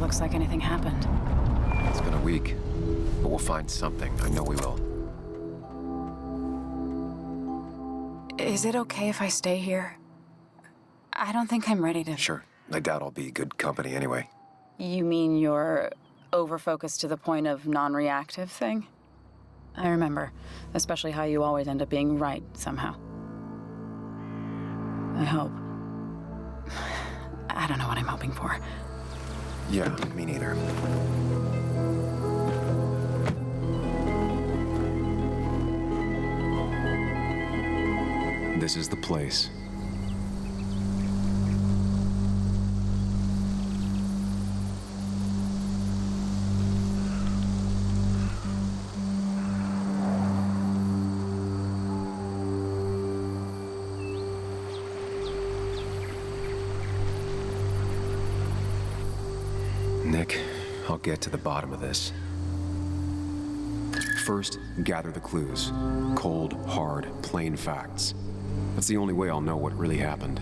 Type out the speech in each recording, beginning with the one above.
looks like anything happened. It's been a week, but we'll find something. I know we will. Is it okay if I stay here? I don't think I'm ready to... Sure. I doubt I'll be good company anyway. You mean you're over-focused to the point of non-reactive thing? I remember, especially how you always end up being right somehow. I hope. I don't know what I'm hoping for. Yeah, me neither. This is the place. Nick, I'll get to the bottom of this. First, gather the clues. Cold, hard, plain facts. That's the only way I'll know what really happened.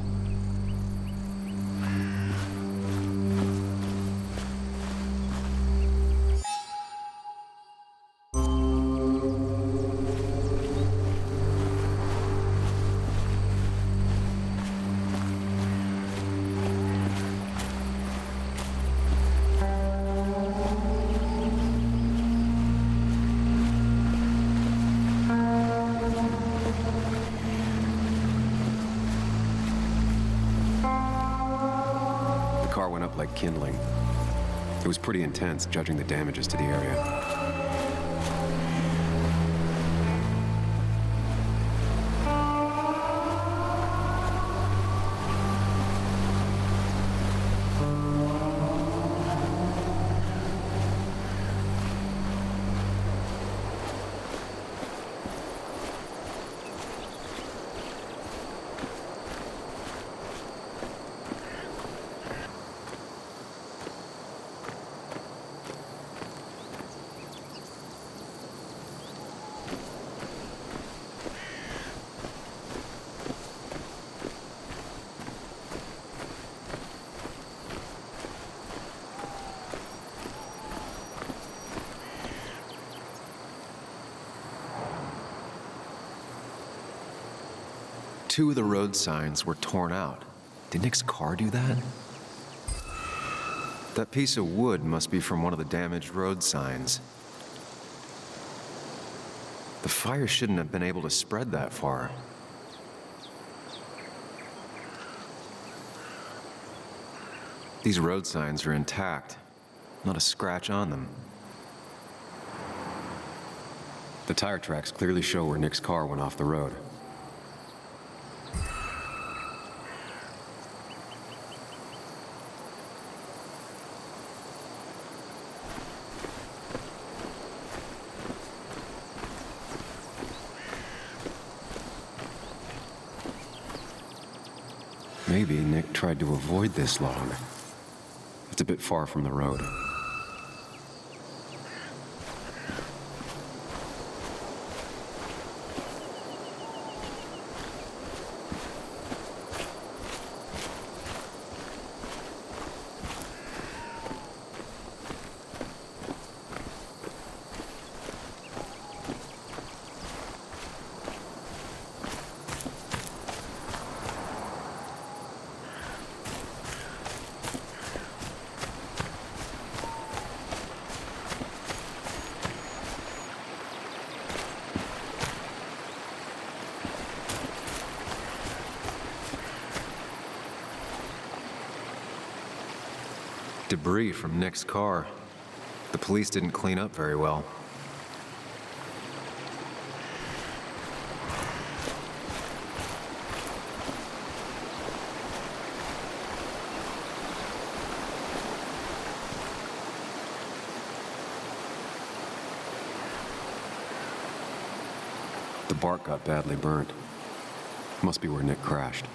Like kindling. It was pretty intense, judging the damages to the area. Two of the road signs were torn out. Did Nick's car do that? That piece of wood must be from one of the damaged road signs. The fire shouldn't have been able to spread that far. These road signs are intact, not a scratch on them. The tire tracks clearly show where Nick's car went off the road. Maybe Nick tried to avoid this log. It's a bit far from the road. Debris from Nick's car. The police didn't clean up very well. The bark got badly burnt. Must be where Nick crashed.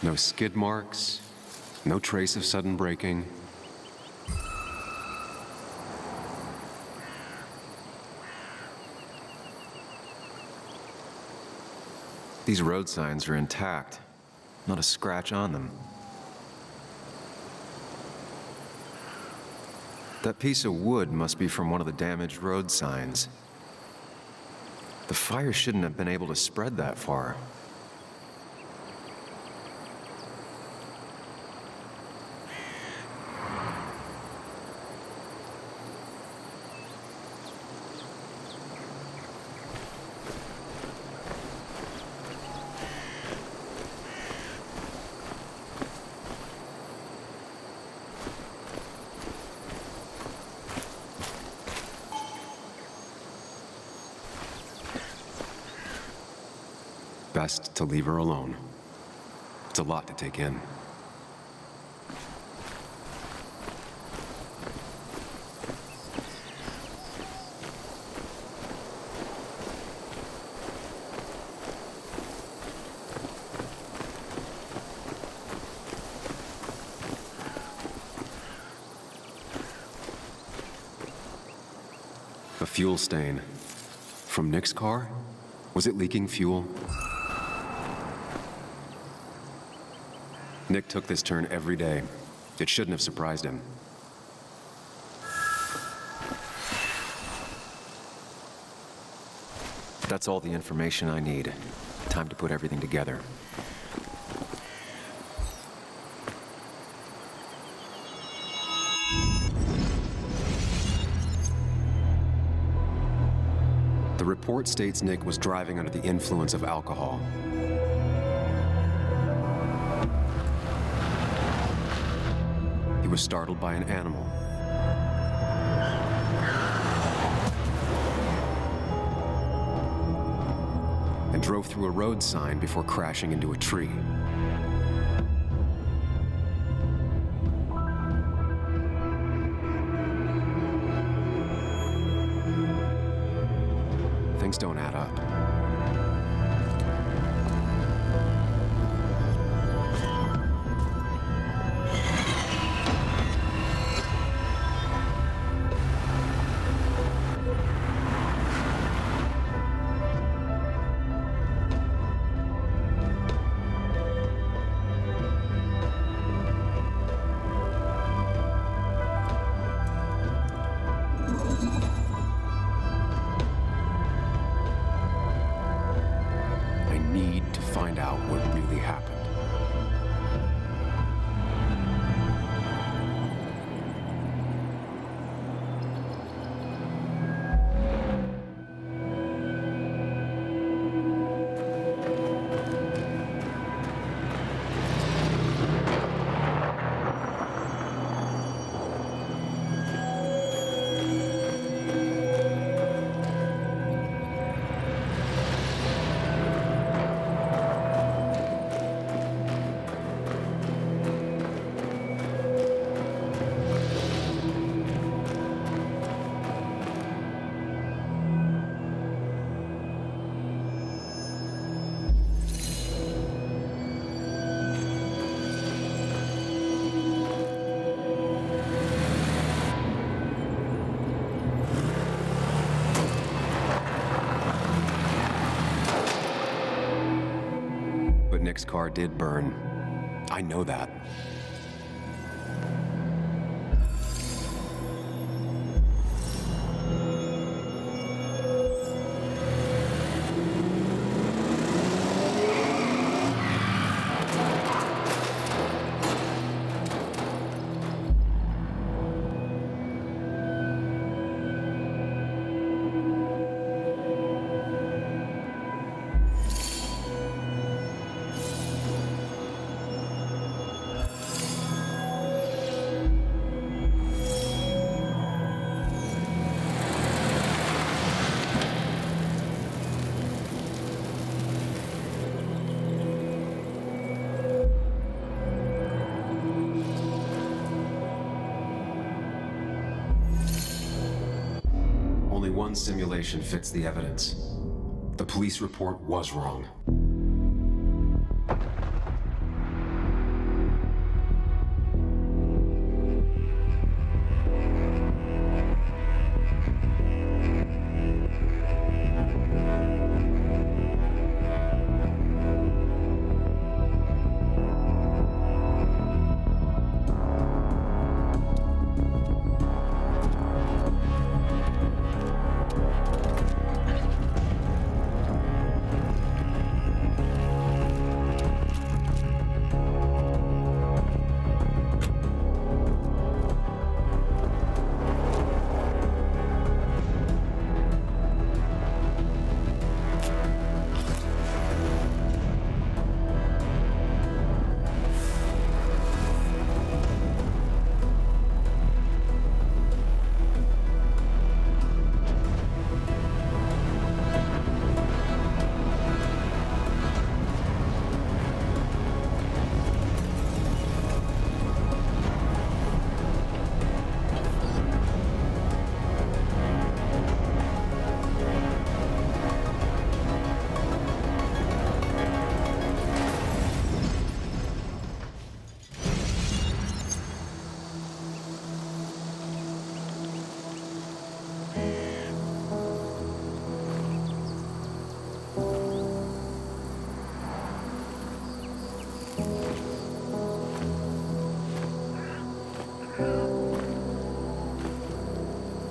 No skid marks, no trace of sudden braking. These road signs are intact, not a scratch on them. That piece of wood must be from one of the damaged road signs. The fire shouldn't have been able to spread that far. Best to leave her alone. It's a lot to take in. A fuel stain. From Nick's car? Was it leaking fuel? Nick took this turn every day. It shouldn't have surprised him. That's all the information I need. Time to put everything together. The report states Nick was driving under the influence of alcohol. He was startled by an animal. And drove through a road sign before crashing into a tree. Things don't add up. Find out what really happened. Nick's car did burn. I know that. Only one simulation fits the evidence. The police report was wrong.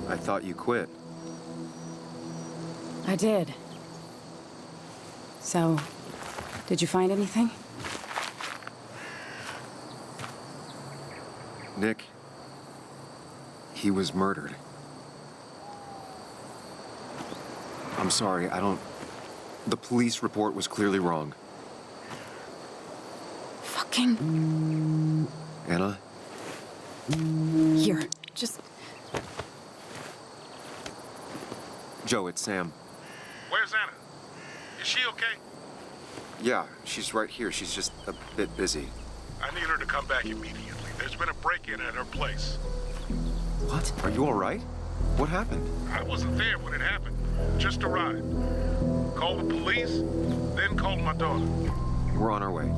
I thought you quit. I did. So, did you find anything? Nick, he was murdered. I'm sorry, the police report was clearly wrong. Fucking... Anna? Here, just... Joe, it's Sam. Where's Anna? Is she okay? Yeah, she's right here. She's just a bit busy. I need her to come back immediately. There's been a break-in at her place. What? Are you all right? What happened? I wasn't there when it happened. Just arrived. Called the police, then called my daughter. We're on our way.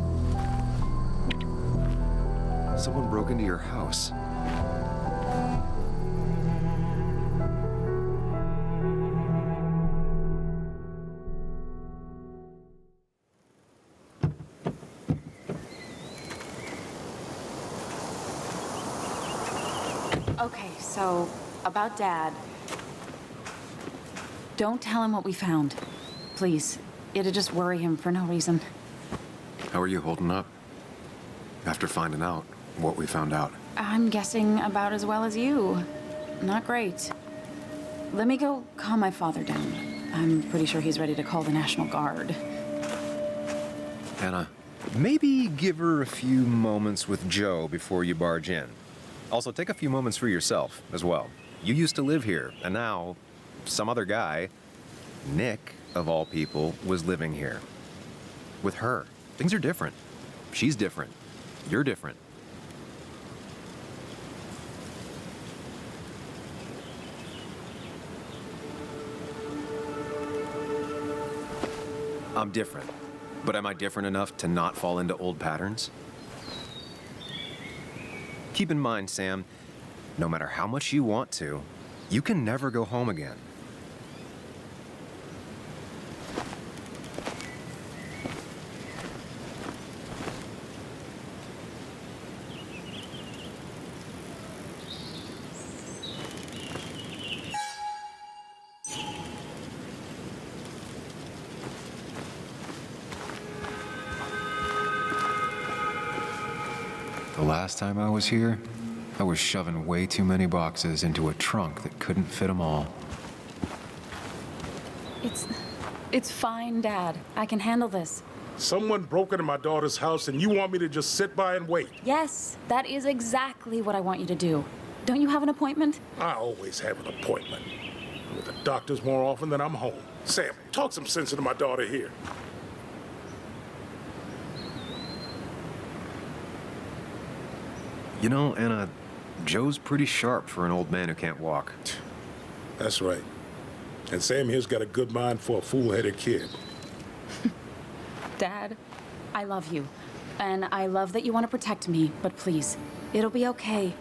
Someone broke into your house. Okay, so, about Dad. Don't tell him what we found. Please. It'd just worry him for no reason. How are you holding up? After finding out what we found out. I'm guessing about as well as you. Not great. Let me go calm my father down. I'm pretty sure he's ready to call the National Guard. Anna, maybe give her a few moments with Joe before you barge in. Also, take a few moments for yourself as well. You used to live here, and now some other guy, Nick, of all people, was living here. With her. Things are different. She's different. You're different. I'm different. But am I different enough to not fall into old patterns? Keep in mind, Sam, no matter how much you want to, you can never go home again. The last time I was here, I was shoving way too many boxes into a trunk that couldn't fit them all. It's fine, Dad. I can handle this. Someone broke into my daughter's house and you want me to just sit by and wait? Yes, that is exactly what I want you to do. Don't you have an appointment? I always have an appointment. I'm with the doctors more often than I'm home. Sam, talk some sense into my daughter here. You know, Anna, Joe's pretty sharp for an old man who can't walk. That's right. And Sam here's got a good mind for a fool-headed kid. Dad, I love you. And I love that you want to protect me, but please, it'll be okay.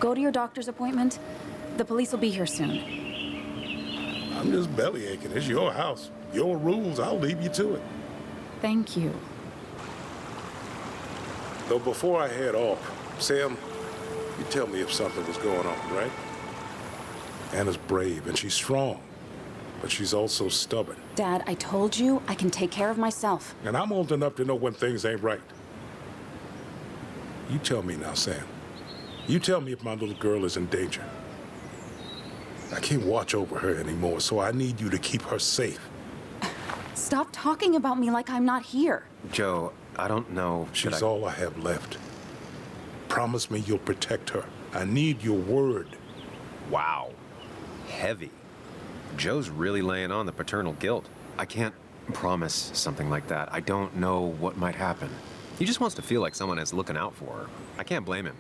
Go to your doctor's appointment. The police will be here soon. I'm just bellyaching. It's your house. Your rules. I'll leave you to it. Thank you. Though before I head off, Sam, you tell me if something was going on, right? Anna's brave and she's strong, but she's also stubborn. Dad, I told you I can take care of myself. And I'm old enough to know when things ain't right. You tell me now, Sam. You tell me if my little girl is in danger. I can't watch over her anymore, so I need you to keep her safe. Stop talking about me like I'm not here. Joe, I don't know. She's all I have left. Promise me you'll protect her. I need your word. Wow. Heavy. Joe's really laying on the paternal guilt. I can't promise something like that. I don't know what might happen. He just wants to feel like someone is looking out for her. I can't blame him.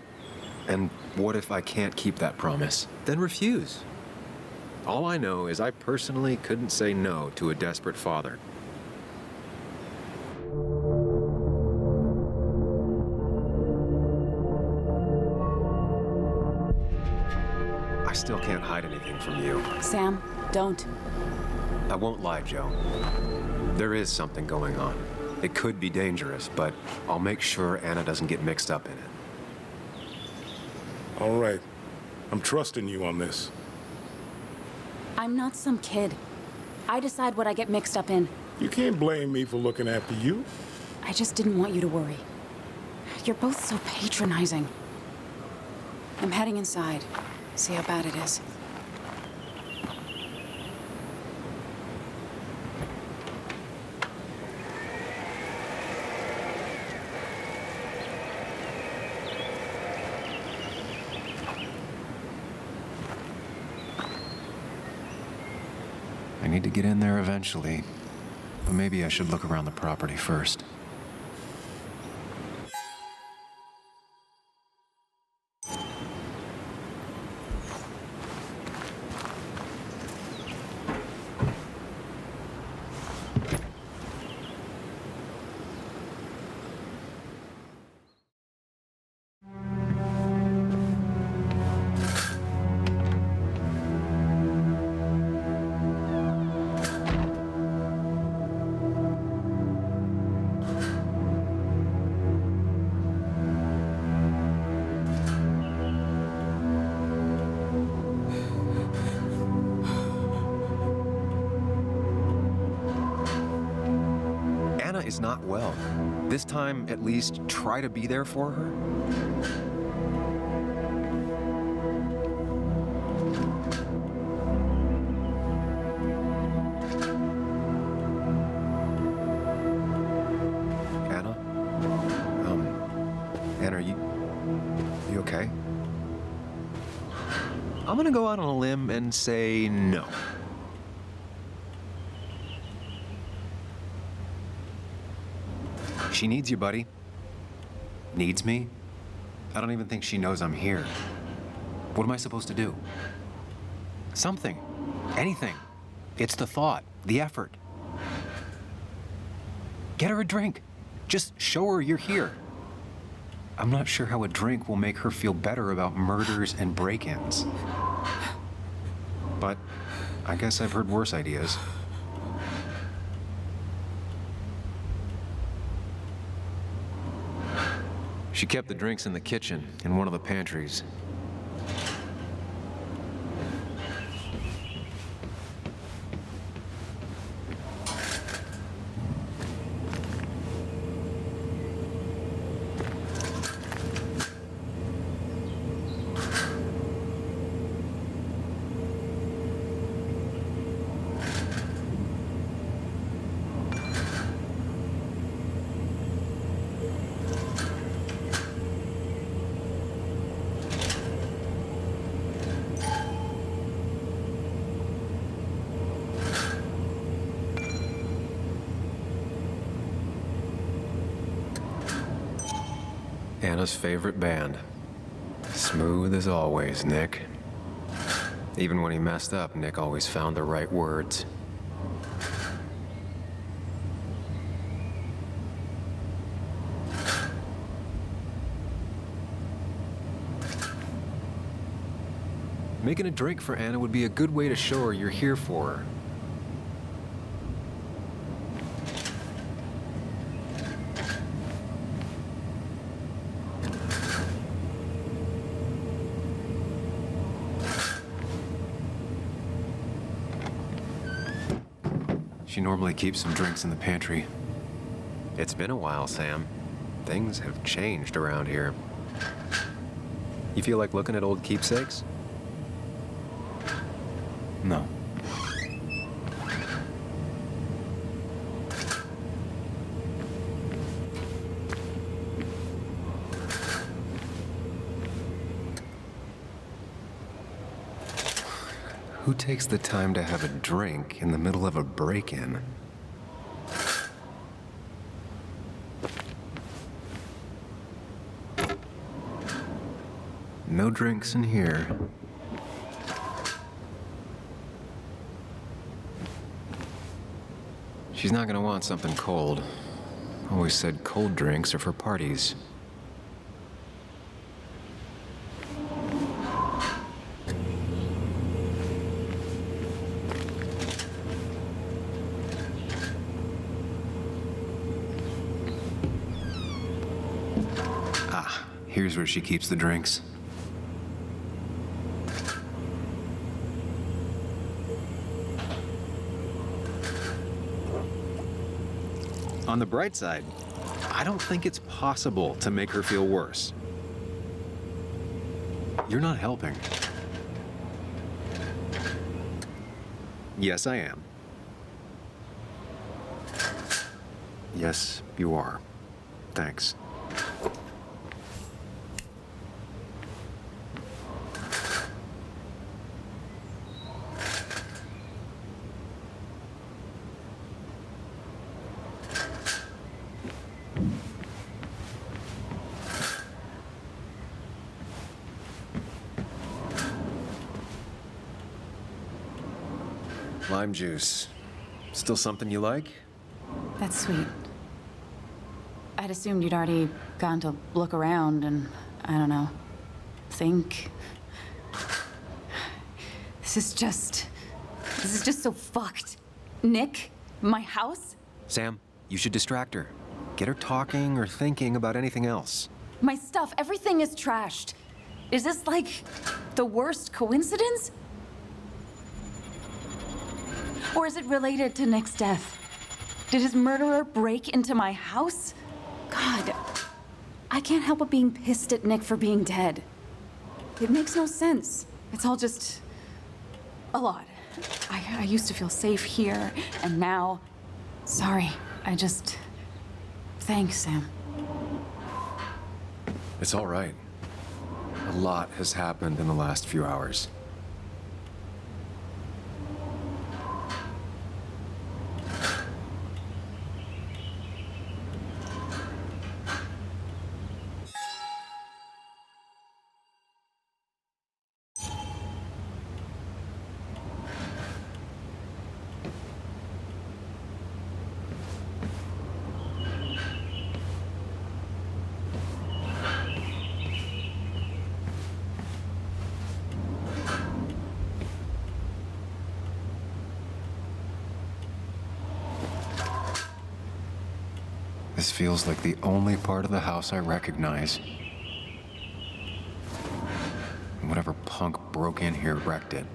And what if I can't keep that promise? Then refuse. All I know is I personally couldn't say no to a desperate father. I still can't hide anything from you. Sam, don't. I won't lie, Joe. There is something going on. It could be dangerous, but I'll make sure Anna doesn't get mixed up in it. All right. I'm trusting you on this. I'm not some kid. I decide what I get mixed up in. You can't blame me for looking after you. I just didn't want you to worry. You're both so patronizing. I'm heading inside. See how bad it is. I need to get in there eventually, but maybe I should look around the property first. Is not well. This time, at least, try to be there for her. Anna? Anna, are you okay? I'm gonna go out on a limb and say no. She needs you, buddy. Needs me? I don't even think she knows I'm here. What am I supposed to do? Something. Anything. It's the thought, the effort. Get her a drink. Just show her you're here. I'm not sure how a drink will make her feel better about murders and break-ins. But I guess I've heard worse ideas. She kept the drinks in the kitchen, in one of the pantries. Anna's favorite band. Smooth as always, Nick. Even when he messed up, Nick always found the right words. Making a drink for Anna would be a good way to show her you're here for her. She normally keeps some drinks in the pantry. It's been a while, Sam. Things have changed around here. You feel like looking at old keepsakes? No. Who takes the time to have a drink in the middle of a break-in? No drinks in here. She's not gonna want something cold. Always said cold drinks are for parties. Ah, here's where she keeps the drinks. On the bright side, I don't think it's possible to make her feel worse. You're not helping. Yes, I am. Yes, you are. Thanks. Lime juice. Still something you like? That's sweet. I'd assumed you'd already gone to look around and, I don't know, think. This is just so fucked. Nick, my house, Sam, you should distract her. Get her talking or thinking about anything else. my stuff, everything is trashed. Is this like the worst coincidence? Or is it related to Nick's death? Did his murderer break into my house? God, I can't help but being pissed at Nick for being dead. It makes no sense. It's all just a lot. I used to feel safe here, and now, sorry, thanks, Sam. It's all right. A lot has happened in the last few hours. This feels like the only part of the house I recognize. Whatever punk broke in here wrecked it.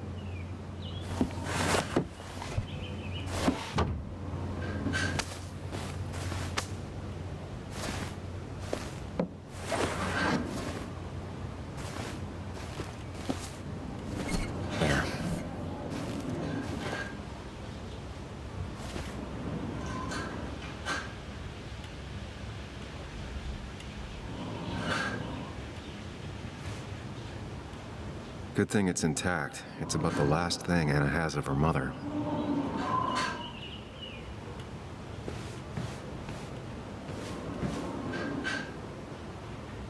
There. Good thing it's intact. It's about the last thing Anna has of her mother.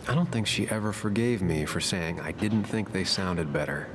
I don't think she ever forgave me for saying I didn't think they sounded better.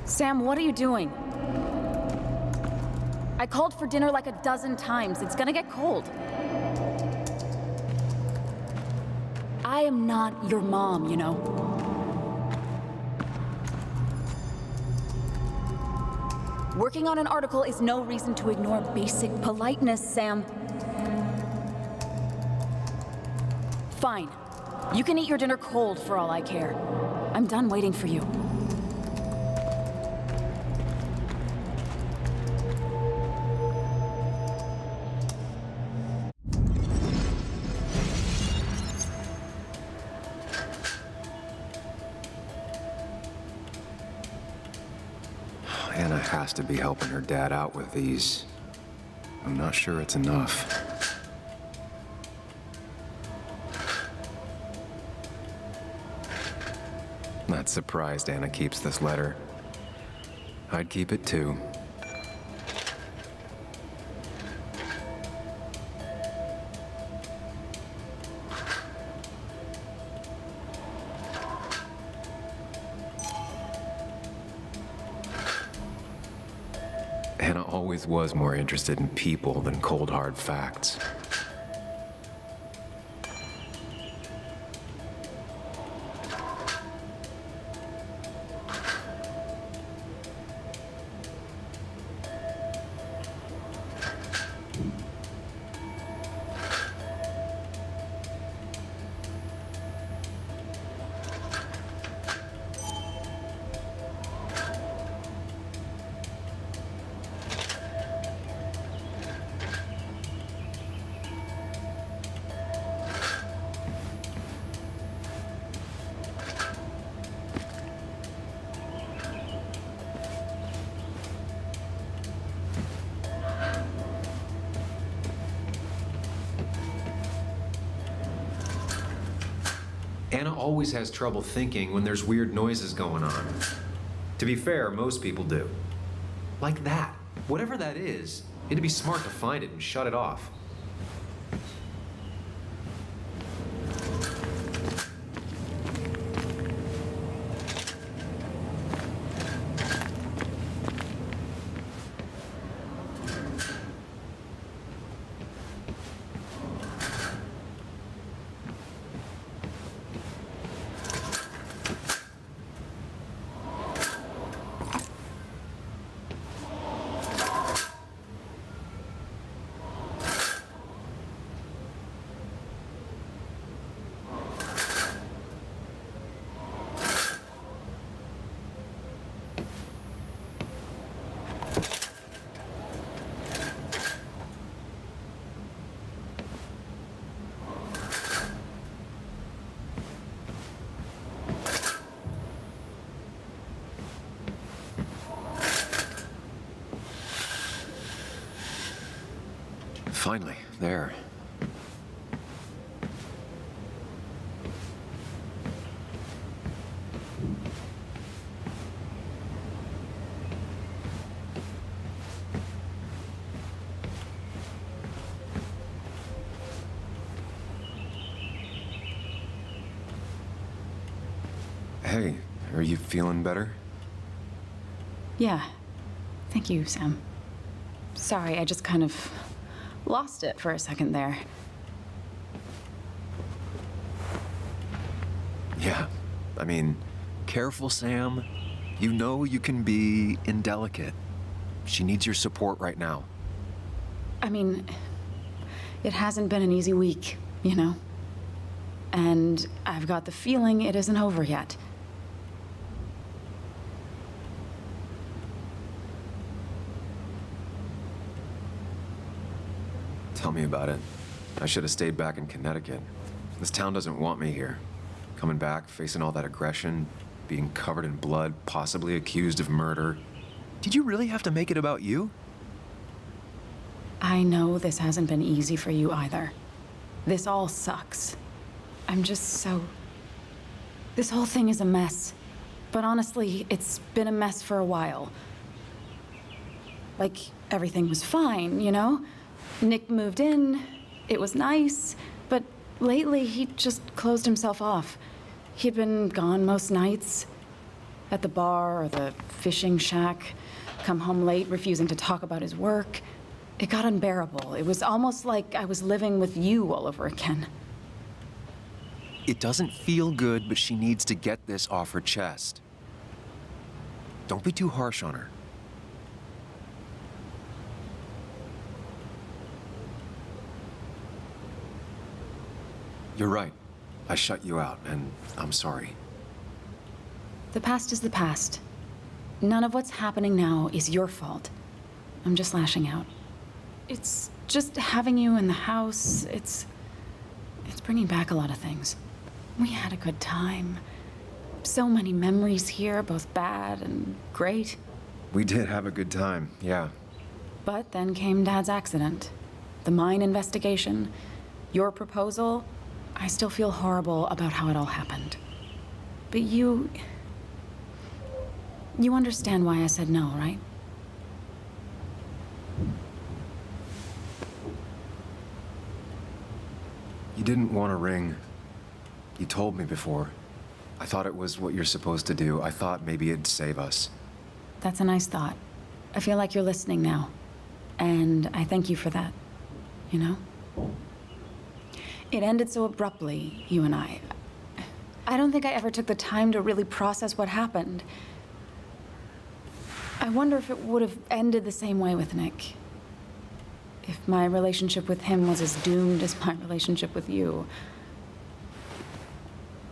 Sam, what are you doing? I called for dinner like a dozen times. It's gonna get cold. I am not your mom, you know. Working on an article is no reason to ignore basic politeness, Sam. Fine. You can eat your dinner cold for all I care. I'm done waiting for you. Anna has to be helping her dad out with these. I'm not sure it's enough. not surprised Anna keeps this letter. I'd keep it too. Anna always was more interested in people than cold, hard facts. Anna always has trouble thinking when there's weird noises going on. To be fair, most people do. Like that. Whatever that is, it'd be smart to find it and shut it off. Finally, there. Hey, are you feeling better? Yeah. Thank you, Sam. Sorry, I just kind of lost it for a second there. Yeah. I mean, careful, Sam. You know you can be indelicate. She needs your support right now. I mean, it hasn't been an easy week, you know? And I've got the feeling it isn't over yet. Tell me about it. I should have stayed back in Connecticut. This town doesn't want me here. Coming back, facing all that aggression, being covered in blood, possibly accused of murder. Did you really have to make it about you? I know this hasn't been easy for you either. This all sucks. I'm just so... This whole thing is a mess. But honestly, it's been a mess for a while. Like, everything was fine, you know? Nick moved in, it was nice, but lately he just closed himself off. He'd been gone most nights, at the bar or the fishing shack, come home late, refusing to talk about his work. It got unbearable. It was almost like I was living with you all over again. It doesn't feel good, but she needs to get this off her chest. Don't be too harsh on her. You're right. I shut you out, and I'm sorry. The past is the past. None of what's happening now is your fault. I'm just lashing out. It's just having you in the house, it's bringing back a lot of things. We had a good time. So many memories here, both bad and great. We did have a good time, yeah. But then came Dad's accident. The mine investigation. Your proposal. I still feel horrible about how it all happened. But you You understand why I said no, right? You didn't want a ring. You told me before. I thought it was what you're supposed to do. I thought maybe it'd save us. That's a nice thought. I feel like you're listening now. And I thank you for that. You know? It ended so abruptly, you and I. I don't think I ever took the time to really process what happened. I wonder if it would have ended the same way with Nick. If my relationship with him was as doomed as my relationship with you.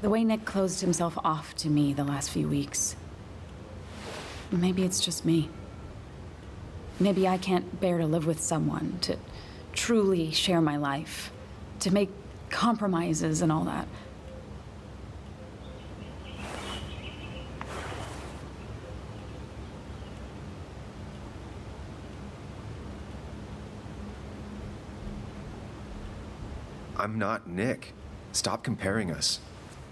The way Nick closed himself off to me the last few weeks. Maybe it's just me. Maybe I can't bear to live with someone, to truly share my life, to make compromises and all that. I'm not Nick. Stop comparing us.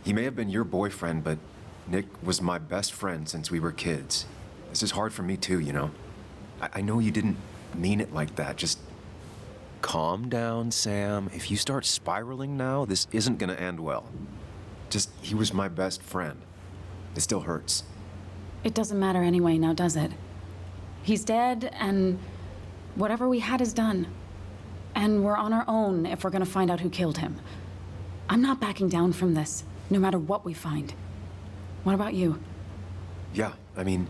He may have been your boyfriend, but Nick was my best friend since we were kids. This is hard for me too, you know? I know you didn't mean it like that. Just calm down, Sam. If you start spiraling now, this isn't gonna end well. Just, he was my best friend. It still hurts. It doesn't matter anyway now, does it? He's dead, and whatever we had is done. And we're on our own if we're gonna find out who killed him. I'm not backing down from this, no matter what we find. What about you? Yeah, I mean...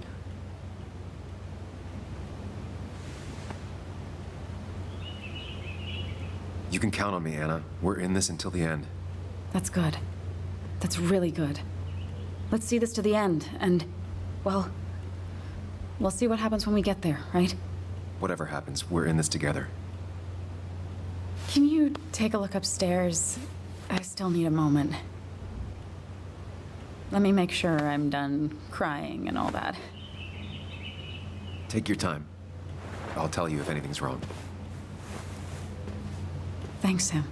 You can count on me, Anna. We're in this until the end. That's good. That's really good. Let's see this to the end, and, well, we'll see what happens when we get there, right? Whatever happens, we're in this together. Can you take a look upstairs? I still need a moment. Let me make sure I'm done crying and all that. Take your time. I'll tell you if anything's wrong. Thanks, Sam.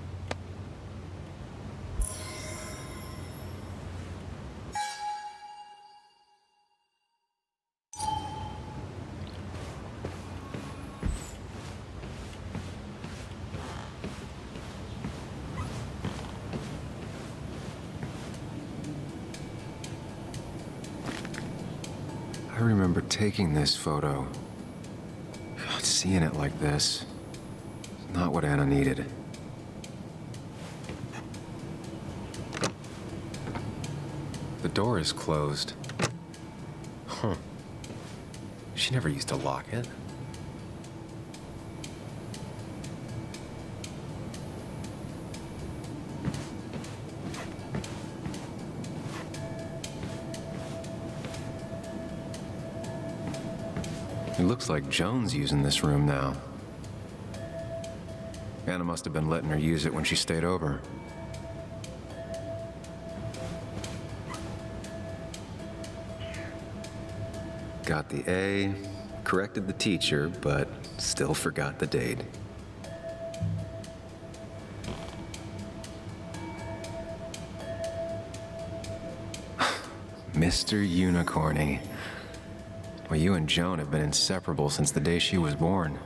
I remember taking this photo. God, seeing it like this. Not what Anna needed. The door is closed. Huh. She never used to lock it. It looks like Joan's using this room now. Anna must have been letting her use it when she stayed over. Got the A, corrected the teacher, but still forgot the date. Mr. Unicorny. Well, you and Joan have been inseparable since the day she was born.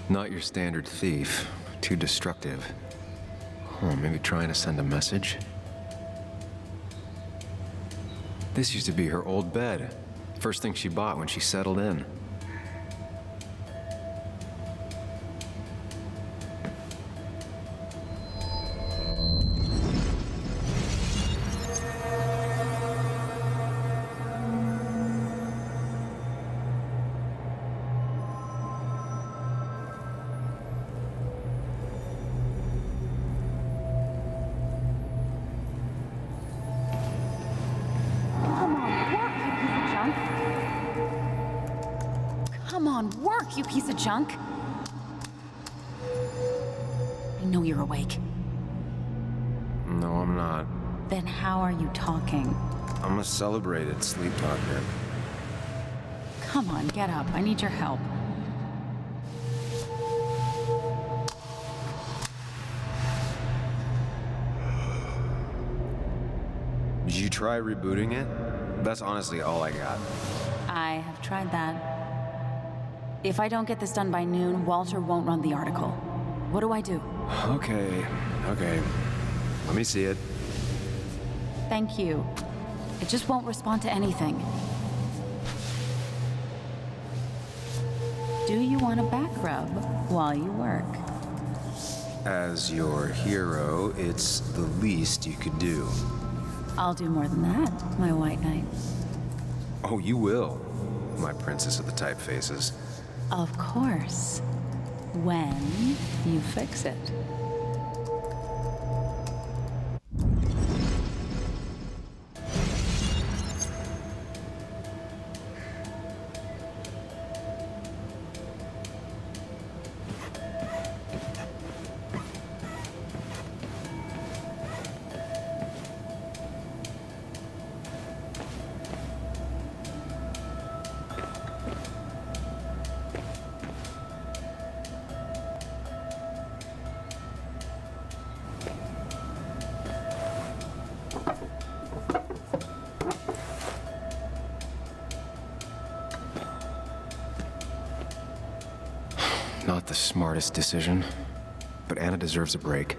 Not your standard thief. Too destructive. Oh, maybe trying to send a message? This used to be her old bed. First thing she bought when she settled in. Come on, work, you piece of junk! I know you're awake. No, I'm not. Then how are you talking? I'm a celebrated sleep talker. Come on, get up. I need your help. Did you try rebooting it? That's honestly all I got. I have tried that. If I don't get this done by noon, Walter won't run the article. What do I do? Okay. Let me see it. Thank you. It just won't respond to anything. Do you want a back rub while you work? As your hero, it's the least you could do. I'll do more than that, my white knight. Oh, you will, my princess of the typefaces. Of course. When you fix it. Not the smartest decision, but Anna deserves a break.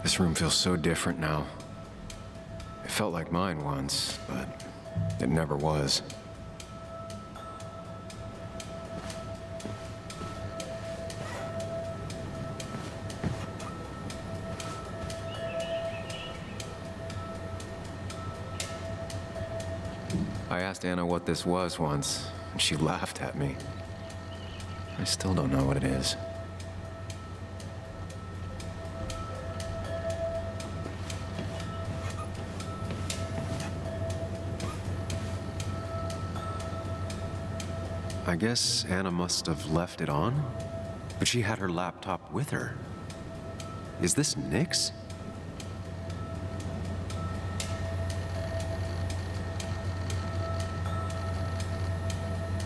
This room feels so different now. It felt like mine once, but it never was. I asked Anna what this was once, and she laughed at me. I still don't know what it is. I guess Anna must have left it on, but she had her laptop with her. Is this Nick's?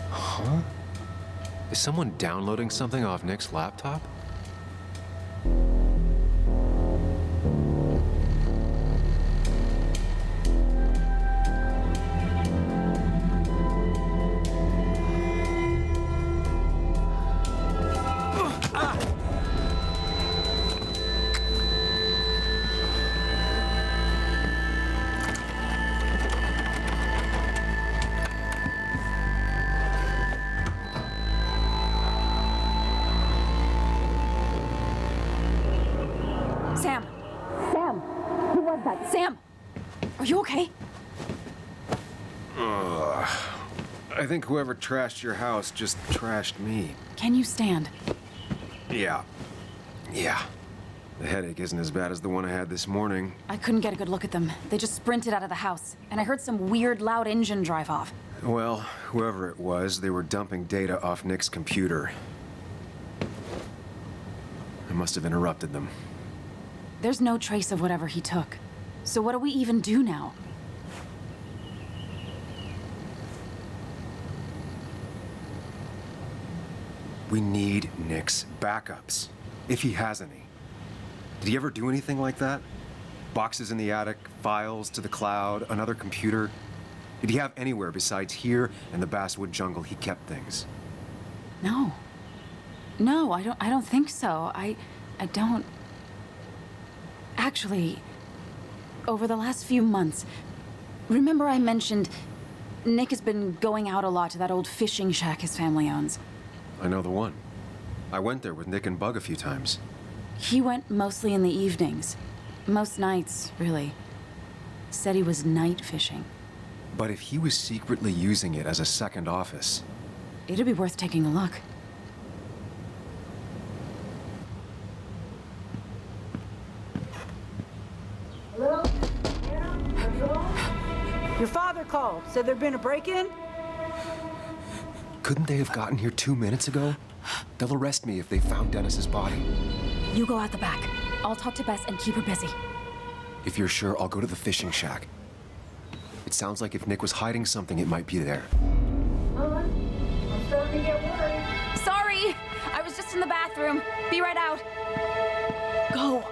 Huh? Is someone downloading something off Nick's laptop? Sam! Sam! Who was that? Sam! Are you okay? I think whoever trashed your house just trashed me. Can you stand? Yeah. The headache isn't as bad as the one I had this morning. I couldn't get a good look at them. They just sprinted out of the house, and I heard some weird, loud engine drive off. Well, whoever it was, they were dumping data off Nick's computer. I must have interrupted them. There's no trace of whatever he took. So what do we even do now? We need Nick's backups, if he has any. Did he ever do anything like that? Boxes in the attic, files to the cloud, another computer? Did he have anywhere besides here and the Basswood jungle he kept things? No. No, I don't think so. I don't... Actually, over the last few months, remember I mentioned Nick has been going out a lot to that old fishing shack his family owns. I know the one. I went there with Nick and Bug a few times. He went mostly in the evenings. Most nights, really. Said he was night fishing. But if he was secretly using it as a second office... It'd be worth taking a look. Your father called. Said there'd been a break-in? Couldn't they have gotten here 2 minutes ago? They'll arrest me if they found Dennis's body. You go out the back. I'll talk to Bess and keep her busy. If you're sure, I'll go to the fishing shack. It sounds like if Nick was hiding something, it might be there. I'm starting to get worried. Sorry! I was just in the bathroom. Be right out. Go.